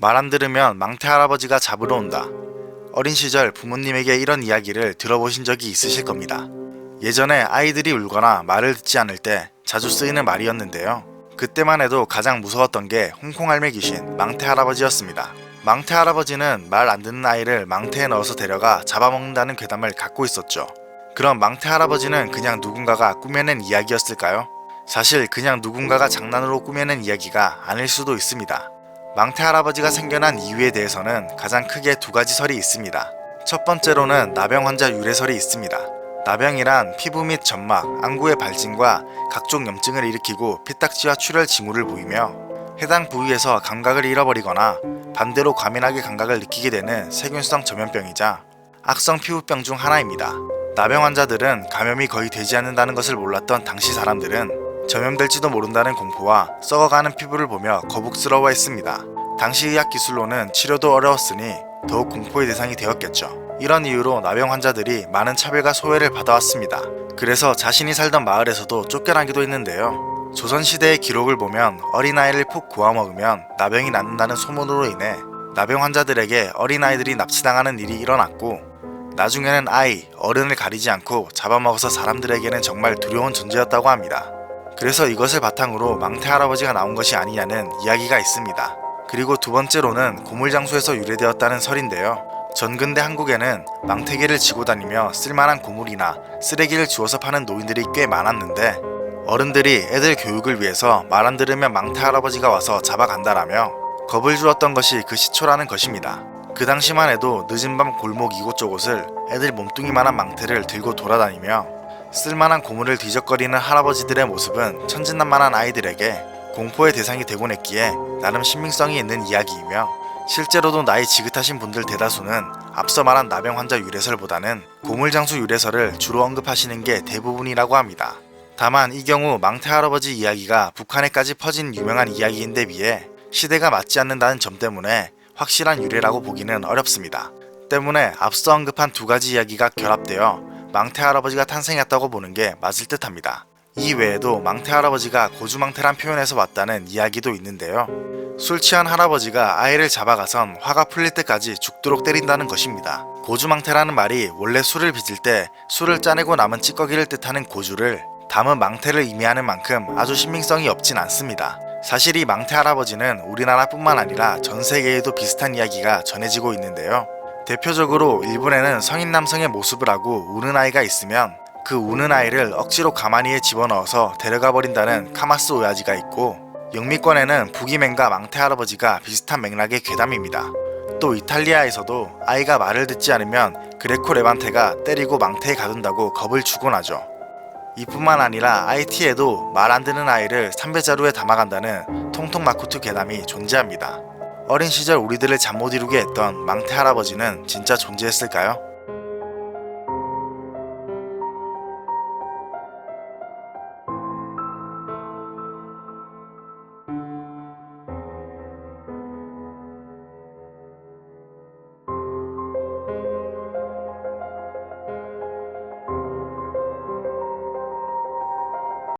말 안 들으면 망태 할아버지가 잡으러 온다. 어린 시절 부모님에게 이런 이야기를 들어보신 적이 있으실 겁니다. 예전에 아이들이 울거나 말을 듣지 않을 때 자주 쓰이는 말이었는데요. 그때만 해도 가장 무서웠던 게 홍콩할매 귀신 망태 할아버지였습니다. 망태 할아버지는 말 안 듣는 아이를 망태에 넣어서 데려가 잡아먹는다는 괴담을 갖고 있었죠. 그럼 망태 할아버지는 그냥 누군가가 꾸며낸 이야기였을까요? 사실 그냥 누군가가 장난으로 꾸며낸 이야기가 아닐 수도 있습니다. 망태 할아버지가 생겨난 이유에 대해서는 가장 크게 두 가지 설이 있습니다. 첫 번째로는 나병 환자 유래설이 있습니다. 나병이란 피부 및 점막, 안구의 발진과 각종 염증을 일으키고 피딱지와 출혈 징후를 보이며 해당 부위에서 감각을 잃어버리거나 반대로 과민하게 감각을 느끼게 되는 세균성 전염병이자 악성 피부병 중 하나입니다. 나병 환자들은 감염이 거의 되지 않는다는 것을 몰랐던 당시 사람들은 전염될지도 모른다는 공포와 썩어가는 피부를 보며 거북스러워했습니다. 당시 의학 기술로는 치료도 어려웠으니 더욱 공포의 대상이 되었겠죠. 이런 이유로 나병 환자들이 많은 차별과 소외를 받아왔습니다. 그래서 자신이 살던 마을에서도 쫓겨나기도 했는데요. 조선시대의 기록을 보면 어린아이를 푹 고아먹으면 나병이 낫는다는 소문으로 인해 나병 환자들에게 어린아이들이 납치당하는 일이 일어났고 나중에는 아이, 어른을 가리지 않고 잡아먹어서 사람들에게는 정말 두려운 존재였다고 합니다. 그래서 이것을 바탕으로 망태 할아버지가 나온 것이 아니냐는 이야기가 있습니다. 그리고 두 번째로는 고물장수에서 유래되었다는 설인데요. 전근대 한국에는 망태기를 지고 다니며 쓸만한 고물이나 쓰레기를 주워서 파는 노인들이 꽤 많았는데 어른들이 애들 교육을 위해서 말 안 들으면 망태 할아버지가 와서 잡아간다라며 겁을 주었던 것이 그 시초라는 것입니다. 그 당시만 해도 늦은 밤 골목 이곳저곳을 애들 몸뚱이만한 망태를 들고 돌아다니며 쓸만한 고물을 뒤적거리는 할아버지들의 모습은 천진난만한 아이들에게 공포의 대상이 되곤 했기에 나름 신빙성이 있는 이야기이며 실제로도 나이 지긋하신 분들 대다수는 앞서 말한 나병 환자 유래설보다는 고물장수 유래설을 주로 언급하시는 게 대부분이라고 합니다. 다만 이 경우 망태 할아버지 이야기가 북한에까지 퍼진 유명한 이야기인데 비해 시대가 맞지 않는다는 점 때문에 확실한 유래라고 보기는 어렵습니다. 때문에 앞서 언급한 두 가지 이야기가 결합되어 망태 할아버지가 탄생했다고 보는 게 맞을 듯합니다. 이 외에도 망태 할아버지가 고주망태란 표현에서 왔다는 이야기도 있는데요. 술 취한 할아버지가 아이를 잡아가선 화가 풀릴 때까지 죽도록 때린다는 것입니다. 고주망태라는 말이 원래 술을 빚을 때 술을 짜내고 남은 찌꺼기를 뜻하는 고주를 담은 망태를 의미하는 만큼 아주 신빙성이 없진 않습니다. 사실 이 망태 할아버지는 우리나라뿐만 아니라 전 세계에도 비슷한 이야기가 전해지고 있는데요. 대표적으로 일본에는 성인 남성의 모습을 하고 우는 아이가 있으면 그 우는 아이를 억지로 가마니에 집어넣어서 데려가 버린다는 카마스 오야지가 있고 영미권에는 부기맨과 망태 할아버지가 비슷한 맥락의 괴담입니다. 또 이탈리아에서도 아이가 말을 듣지 않으면 그레코 레반테가 때리고 망태에 가둔다고 겁을 주곤 하죠. 이뿐만 아니라 IT에도 말 안 듣는 아이를 삼배자루에 담아간다는 통통 마쿠투 괴담이 존재합니다. 어린 시절 우리들을 잠 못 이루게 했던 망태 할아버지는 진짜 존재했을까요?